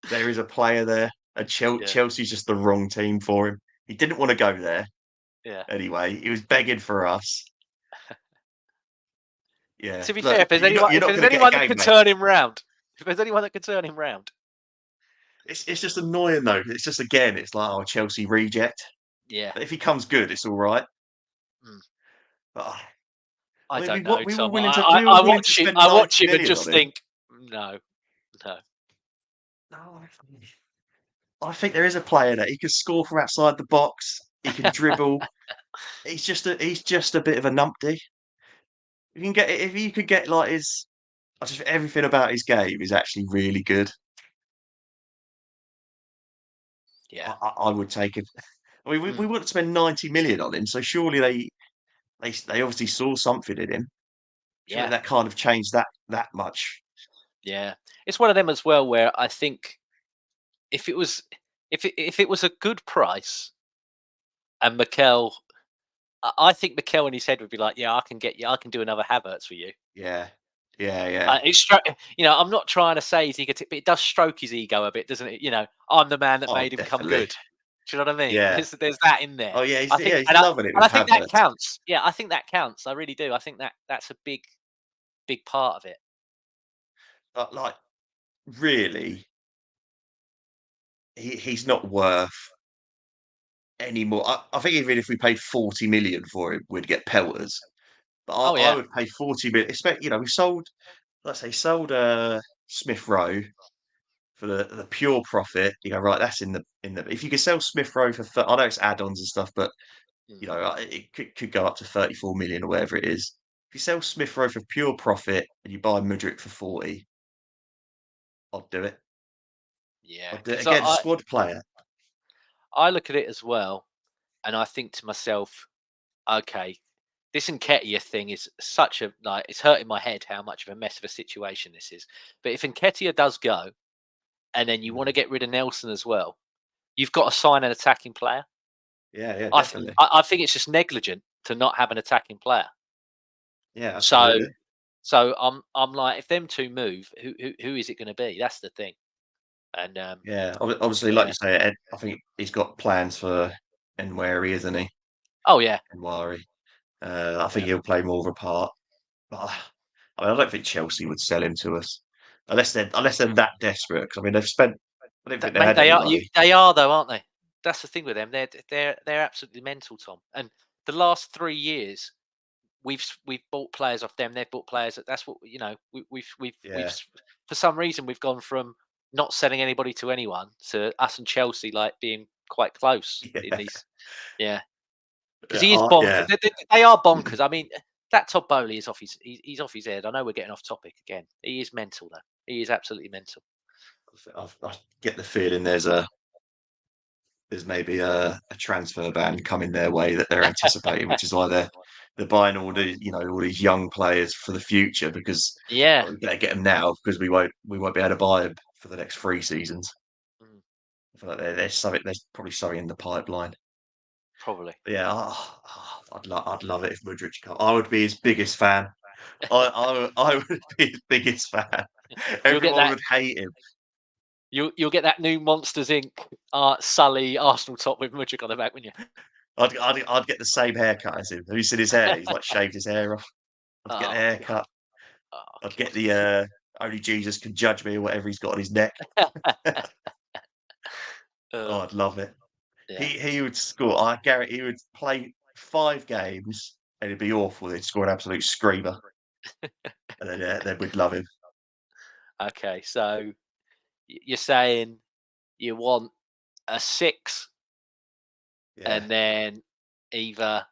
there is a player there, and yeah, Chelsea's just the wrong team for him. He didn't want to go there yeah. anyway. He was begging for us. Yeah, To be fair, look, you're if not there's going to get a anyone that game, could mate. turn him round, if there's anyone that could turn him round, It's just annoying though. It's just again, it's like Chelsea reject. yeah. But if he comes good, it's all right. Mm. But I I mean, don't know, we were Tom. willing to I we were willing to watch him. spend I watch 90 him and million on just him. think, no, no. No, I think there is a player that he can score from outside the box. He can dribble. He's just a bit of a numpty. If you could get like his, I just everything about his game is actually really good. Yeah, I would take him. I mean, we mm. wouldn't spend 90 million on him, so surely they obviously saw something in him. Surely Yeah, that kind of changed that much. yeah. It's one of them as well where I think if it was if it was a good price and Mikel, I think Mikel in his head would be like, yeah, I can get you. I can do another Havertz for you. Yeah, yeah. It's I'm not trying to say he's egotistic, but it does stroke his ego a bit, doesn't it? I'm the man that Oh, made him come definitely. good. Do you know what I mean? Yeah. There's that in there. Oh, yeah. I think, He's loving it and with I think that Havertz. counts. Yeah, I think that counts. I really do. I think that's a big part of it. Like, really, he's not worth any more. I think even if we paid 40 million for him, we'd get pelters. But Oh I yeah, would pay 40 million. We sold, let's say, sold Smith Rowe for the pure profit. You go, right, that's in the. If you could sell Smith Rowe for, I know it's add-ons and stuff, but mm, it could go up to 34 million or whatever it is. If you sell Smith Rowe for pure profit and you buy Mudryk for 40, I'd do it. yeah. I'd do it Because again. Squad player. I look at it as well, and I think to myself, okay, this Nketiah thing is such a like it's hurting my head how much of a mess of a situation this is. But if Nketiah does go, and then you want to Mm. get rid of Nelson as well, you've got to sign an attacking player. Yeah, definitely. I think it's just negligent to not have an attacking player. Yeah, So absolutely. I'm like, if them two move, who is it going to be? That's the thing. And Yeah, obviously, like yeah, you say, Ed, I think he's got plans for Nwari, isn't he? oh yeah, Nwari. I think yeah. he'll play more of a part. But I don't think Chelsea would sell him to us unless they're Mm. that desperate. Because I mean, they've spent. I don't think they Mate, had any money. they are though, aren't they? That's the thing with them. They're absolutely mental, Tom. And the last 3 years, we've bought players off them. They've bought players. That's what Yeah, for some reason we've gone from not selling anybody to anyone to us and Chelsea like being quite close in yeah, these. Yeah, because yeah. he is bonkers. Yeah. They are bonkers. I mean, that Todd Bowley is off he's off his head. I know we're getting off topic again. He is mental though. He is absolutely mental. I get the feeling there's maybe a transfer ban coming their way that they're anticipating, which is why they're buying all these young players for the future because Yeah, well, we better get them now because we won't be able to buy them for the next 3 seasons. mm, I feel like there's probably something in the pipeline. probably. But yeah, I'd love it if Mudryk come. I would be his biggest fan. I would be his biggest fan. You'll get Everyone that. would hate him. You'll get that new Monsters Inc. Sully Arsenal top with Mudryk on the back, wouldn't you? I'd get the same haircut as him. Have you seen his hair? He's like shaved his hair off. I'd get the Oh god. haircut. Oh I'd get god. the only Jesus can judge me or whatever he's got on his neck. Oh, uh, I'd love it. yeah. He would score. I guarantee he would play 5 games and it'd be awful. He'd score an absolute screamer, and then we'd love him. Okay, so you're saying you want a 6, Yeah. and then either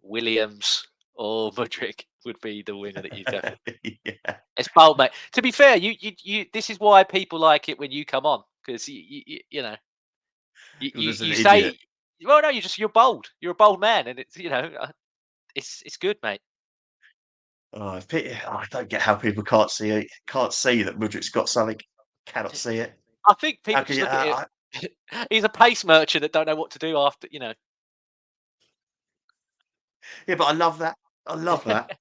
Williams or Mudryk would be the winger that you'd go for. Yeah. It's bold, mate. To be fair, you this is why people like it when you come on, because you know, Because there's an you idiot. say, well, no, you're bold. You're a bold man, and it's, you know, it's good, mate. Oh, I don't get how people can't see it. Can't see that Mudrik's got something. Cannot see it. I think How people can just you? look at it. He's a pace merchant that don't know what to do after, you know. Yeah, but I love that. I love that.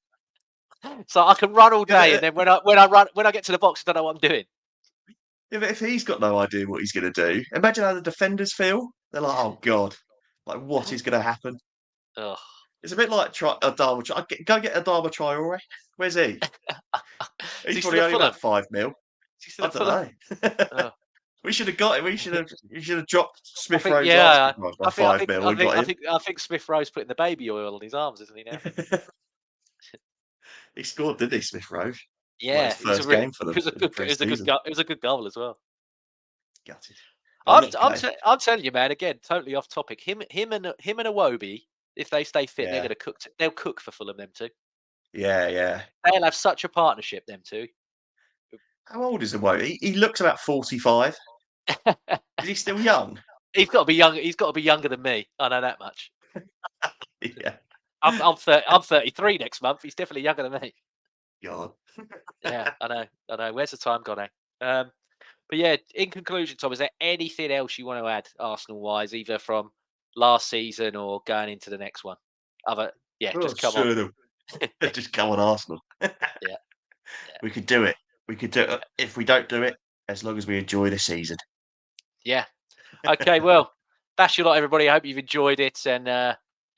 So I can run all Yeah, day, and then when I get to the box, I don't know what I'm doing. yeah, but if he's got no idea what he's going to do, imagine how the defenders feel. They're like, "Oh God, like what is going to happen?" Ugh. It's a bit like Adama. Go get Adama Traore. Where's he? Is He's he still probably at only Fulham? about 5 mil. Is he still I at don't Fulham? know. Ugh. We should have got it. We should have dropped I Smith think, Rowe's yeah. asking price by 5 mil and got him. I think Smith Rowe's putting the baby oil on his arms, isn't he now? He scored, didn't he, Smith Rowe? Like his Yeah, first game for it them was a in good it was a good pre-season. it was a good goal as well. Gutted. But I'm not gutted. I'm telling you, man. Again, totally off topic. Him and Iwobi, if they stay fit, they're Yeah, going to cook. They'll cook for Fulham. Them two. yeah, yeah. They'll have such a partnership. Them two. How old is the Woe? He looks about 45. Is he still young? He's got to be young. He's got to be younger than me. I know that much. Yeah. I'm 33 next month. He's definitely younger than me. God. Yeah, I know. I know. Where's the time gone? Eh? But yeah, in conclusion, Tom, is there anything else you want to add, Arsenal wise, either from last season or going into the next one? Yeah, Oh, just come on. sure. Just go on Arsenal. Yeah, We could do it. We could do it. If we don't do it, as long as we enjoy the season. yeah. Okay, well, that's your lot, everybody. I hope you've enjoyed it, and yeah,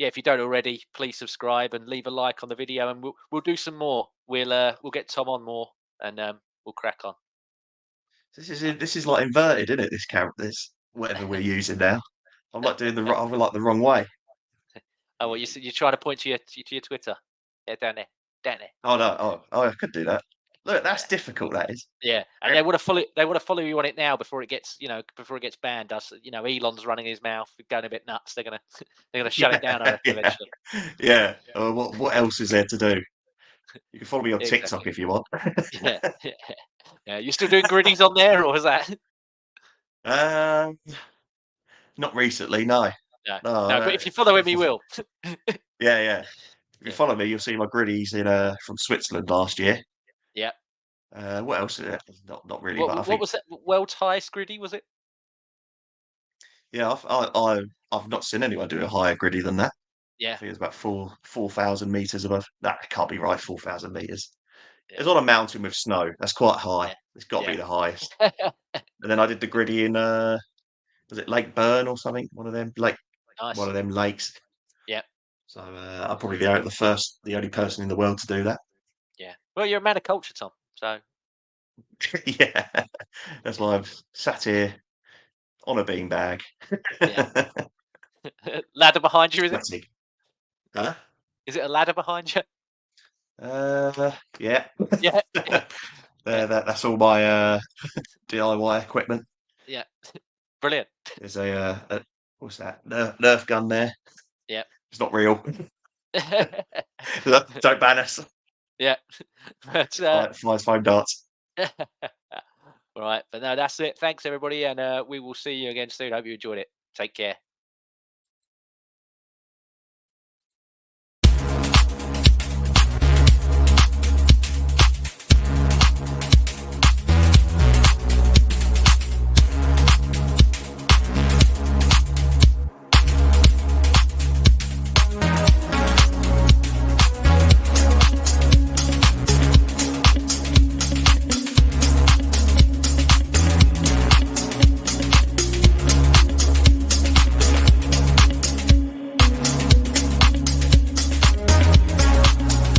if you don't already, please subscribe and leave a like on the video, and we'll do some more. We'll get Tom on more, and we'll crack on. This is like inverted, isn't it? This whatever we're using now. I'm like doing I'm like the wrong way. Oh, well, you're trying to point to your Twitter? Yeah, down there. Oh no! Oh, I could do that. Look, Yeah. that's difficult. That is. Yeah, and they want to follow. They want to follow you on it now before it gets, before it gets banned. Us, Elon's running his mouth, going a bit nuts. They're gonna shut it down, I reckon, Yeah, eventually. yeah. What else is there to do? You can follow me on Yeah, TikTok exactly. if you want. Yeah, yeah, yeah. You still doing griddies on there, or is that? um, Not recently, no, No, no. no. But if you follow him, he will. Yeah, yeah. If you Yeah, follow me, you'll see my griddies in from Switzerland last year. yeah. What else? Not really, but I What think was that? World's highest griddy, was it? yeah, I've not seen anyone do a higher griddy than that. I Yeah, think it's about 4,000 meters above. That can't be right. 4,000 meters. yeah, It's on a mountain with snow. That's quite high. yeah, It's got to yeah. be the highest. And then I did the griddy in was it Lake Burn or something? One Nice. of them lakes. Yeah, So I'm probably the only person in the world to do that. yeah. Well, you're a man of culture, Tom. So Yeah, that's why I've sat here on a beanbag. yeah. Ladder behind you, is it? Sweating. Huh? Is it a ladder behind you? Yeah. Yeah, yeah, yeah, That's all my DIY equipment. yeah. Brilliant. There's what's that? Nerf gun there. Yeah. It's not real. Don't ban us. Yeah. But Flies foam darts. all right, but no, that's it. Thanks everybody, and we will see you again soon. Hope you enjoyed it. Take care.